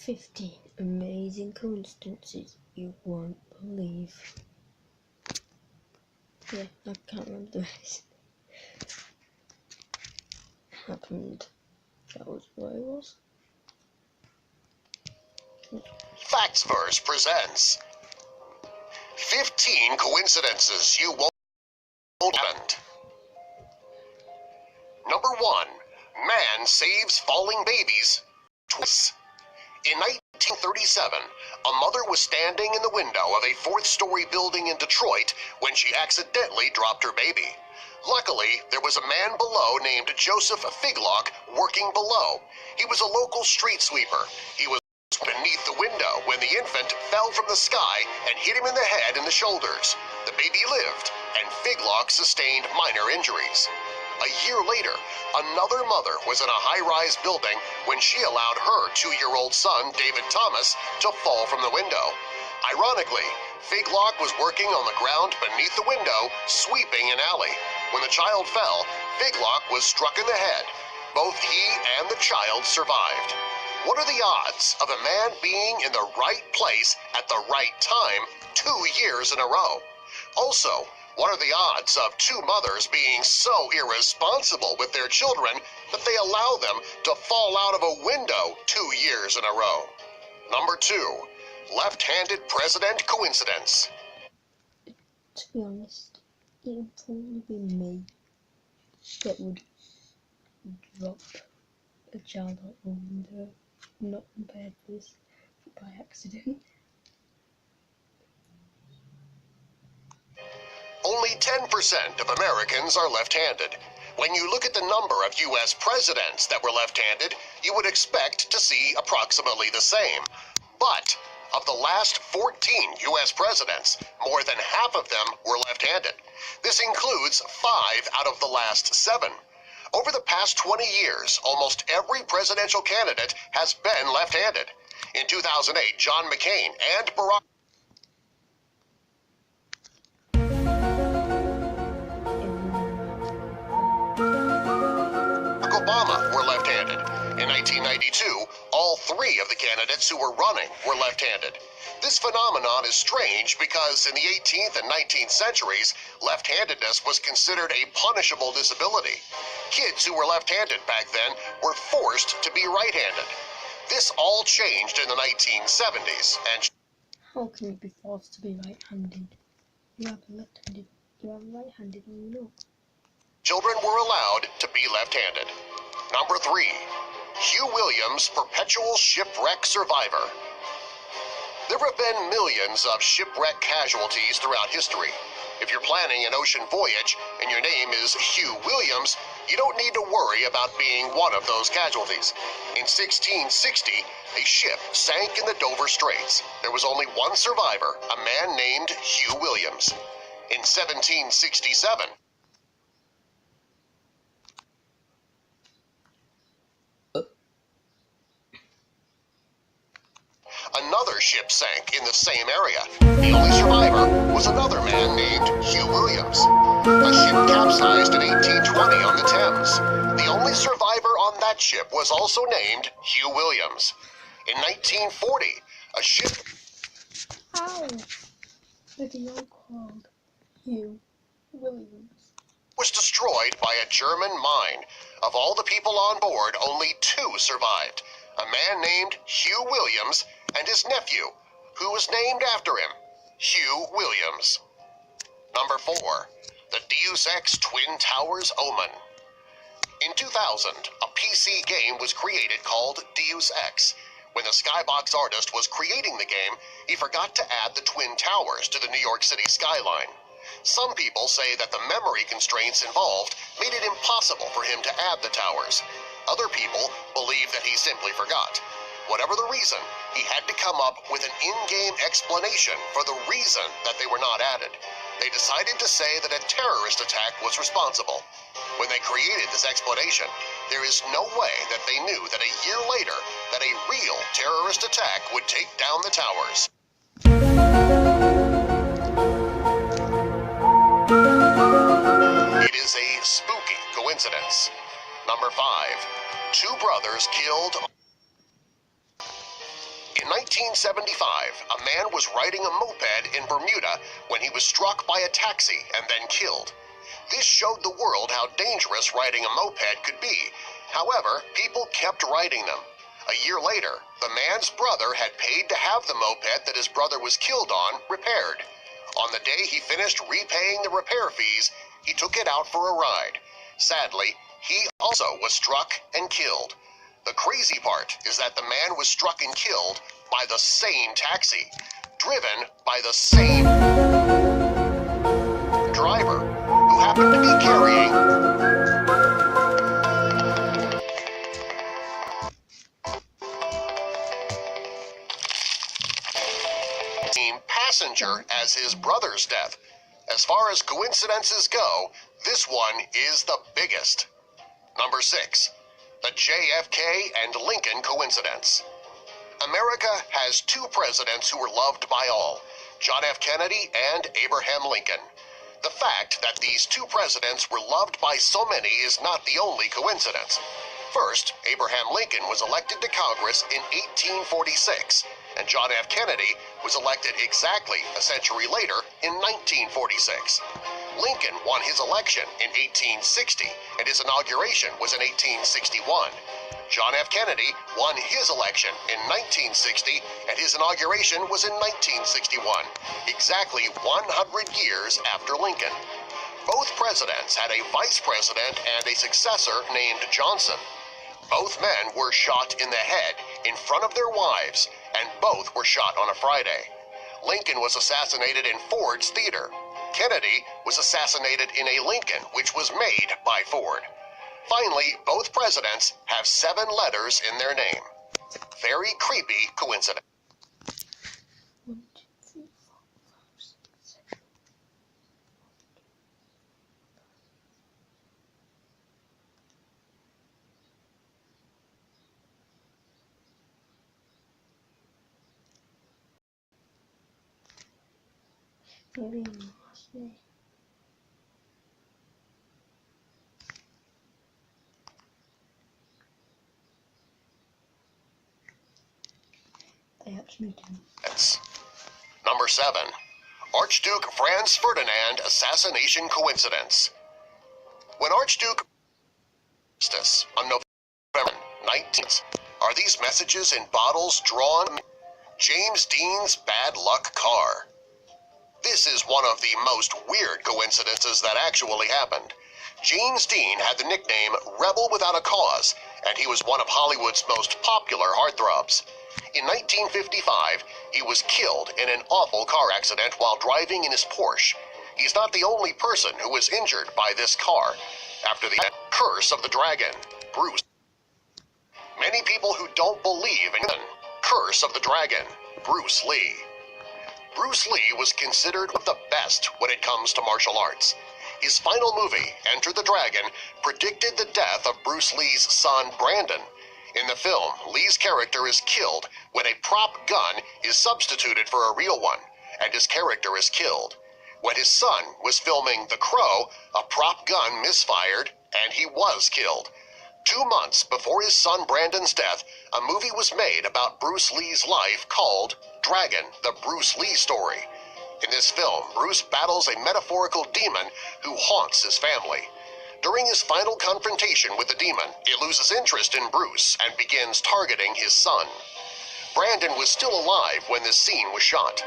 15 amazing coincidences you won't believe. Yeah, I can't remember the rest. Happened. That was what it was. Factsverse presents 15 coincidences you won't happen. Number 1. Man saves falling babies twice. In 1937, a mother was standing in the window of a fourth-story building in Detroit when she accidentally dropped her baby. Luckily, there was a man below named Joseph Figlock working below. He was a local street sweeper. He was beneath the window when the infant fell from the sky and hit him in the head and the shoulders. The baby lived, and Figlock sustained minor injuries. A year later, another mother was in a high-rise building when she allowed her 2-year-old son, David Thomas, to fall from the window. Ironically, Figlock was working on the ground beneath the window, sweeping an alley. When the child fell, Figlock was struck in the head. Both he and the child survived. What are the odds of a man being in the right place at the right time 2 years in a row? Also, what are the odds of 2 mothers being so irresponsible with their children that they allow them to fall out of a window 2 years in a row? Number 2. Left-handed president coincidence. To be honest, it would probably be me that would drop a child out the window, not on purpose, but by accident. Only 10% of Americans are left-handed. When you look at the number of U.S. presidents that were left-handed, you would expect to see approximately the same. But of the last 14 U.S. presidents, more than half of them were left-handed. This includes 5 out of the last 7. Over the past 20 years, almost every presidential candidate has been left-handed. In 2008, John McCain and Barack Obama were left-handed. In 1992, all 3 of the candidates who were running were left-handed. This phenomenon is strange because in the 18th and 19th centuries, left-handedness was considered a punishable disability. Kids who were left-handed back then were forced to be right-handed. This all changed in the 1970s, and How can you be forced to be right-handed? You have left-handed. You are right-handed and you know. children were allowed to be left-handed. Number 3. Hugh Williams, perpetual shipwreck survivor. There have been millions of shipwreck casualties throughout history. If you're planning an ocean voyage and your name is Hugh Williams, you don't need to worry about being one of those casualties. In 1660, a ship sank in the Dover Straits. There was only one survivor, a man named Hugh Williams. In 1767, another ship sank in the same area. The only survivor was another man named Hugh Williams. A ship capsized in 1820 on the Thames. The only survivor on that ship was also named Hugh Williams. In 1940, a ship Look at your called Hugh Williams. was destroyed by a German mine. Of all the people on board, only 2 survived. A man named Hugh Williams and his nephew, who was named after him, Hugh Williams. Number 4. The Deus Ex Twin Towers Omen. In 2000, a PC game was created called Deus Ex. When the Skybox artist was creating the game, he forgot to add the Twin Towers to the New York City skyline. Some people say that the memory constraints involved made it impossible for him to add the towers. Other people believe that he simply forgot. Whatever the reason, he had to come up with an in-game explanation for the reason that they were not added. They decided to say that a terrorist attack was responsible. When they created this explanation, there is no way that they knew that a year later that a real terrorist attack would take down the towers. It is a spooky coincidence. Number 5. 2 brothers killed. In 1975, a man was riding a moped in Bermuda when he was struck by a taxi and then killed. This showed the world how dangerous riding a moped could be. However, people kept riding them. A year later, the man's brother had paid to have the moped that his brother was killed on repaired. On the day he finished repaying the repair fees, he took it out for a ride. Sadly, he also was struck and killed. The crazy part is that the man was struck and killed by the same taxi, driven by the same driver, who happened to be carrying the same passenger as his brother's death. As far as coincidences go, this one is the biggest. Number 6. The JFK and Lincoln coincidence. America has two presidents who were loved by all, John F. Kennedy and Abraham Lincoln. The fact that these two presidents were loved by so many is not the only coincidence. First, Abraham Lincoln was elected to Congress in 1846, and John F. Kennedy was elected exactly a century later in 1946. Lincoln won his election in 1860, and his inauguration was in 1861. John F. Kennedy won his election in 1960, and his inauguration was in 1961, exactly 100 years after Lincoln. Both presidents had a vice president and a successor named Johnson. Both men were shot in the head in front of their wives, and both were shot on a Friday. Lincoln was assassinated in Ford's theater. Kennedy was assassinated in a Lincoln, which was made by Ford. Finally, both presidents have 7 letters in their name. Very creepy coincidence. 1, 2, 3, 4, 5, 6, 7. Maybe on the last day. They actually do. Number 7. Archduke Franz Ferdinand assassination coincidence. When Archduke on November 19th, are these messages in bottles drawn? James Dean's bad luck car. This is one of the most weird coincidences that actually happened. James Dean had the nickname Rebel Without a Cause, and he was one of Hollywood's most popular heartthrobs. In 1955, he was killed in an awful car accident while driving in his Porsche. He's not the only person who was injured by this car. After the curse of the dragon, Bruce. Many people who don't believe in the curse of the dragon, Bruce Lee. Bruce Lee was considered one of the best when it comes to martial arts. His final movie, Enter the Dragon, predicted the death of Bruce Lee's son, Brandon. In the film, Lee's character is killed when a prop gun is substituted for a real one, and his character is killed. When his son was filming The Crow, a prop gun misfired, and he was killed. 2 months before his son Brandon's death, a movie was made about Bruce Lee's life called Dragon, the Bruce Lee Story. In this film, Bruce battles a metaphorical demon who haunts his family. During his final confrontation with the demon, it loses interest in Bruce and begins targeting his son. Brandon was still alive when this scene was shot.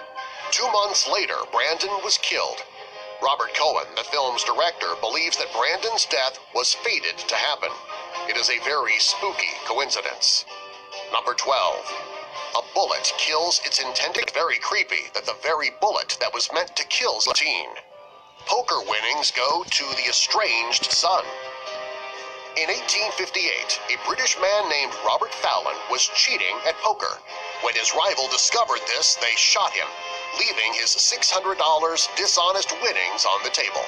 2 months later, Brandon was killed. Robert Cohen, the film's director, believes that Brandon's death was fated to happen. It is a very spooky coincidence. Number 12. A bullet kills its intended. Very creepy that the very bullet that was meant to kill a teen. Poker winnings go to the estranged son. In 1858, a British man named Robert Fallon was cheating at poker. When his rival discovered this, they shot him, leaving his $600 dishonest winnings on the table.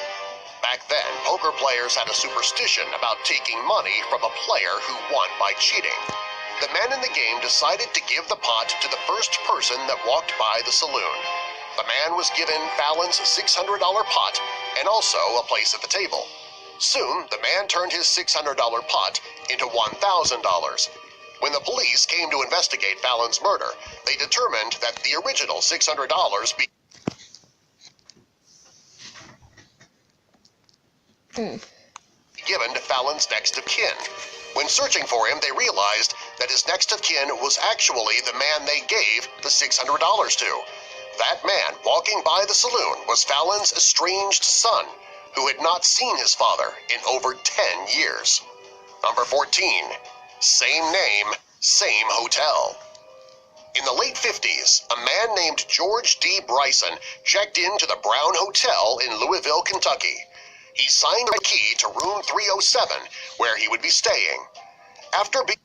Back then, poker players had a superstition about taking money from a player who won by cheating. The men in the game decided to give the pot to the first person that walked by the saloon. The man was given Fallon's $600 pot and also a place at the table. Soon, the man turned his $600 pot into $1,000. When the police came to investigate Fallon's murder, they determined that the original $600 be given to Fallon's next of kin. When searching for him, they realized that his next of kin was actually the man they gave the $600 to. That man walking by the saloon was Fallon's estranged son, who had not seen his father in over 10 years. Number 14. Same name, same hotel. In the late 50s, a man named George D. Bryson checked into the Brown Hotel in Louisville, Kentucky. He signed a key to room 307, where he would be staying. After being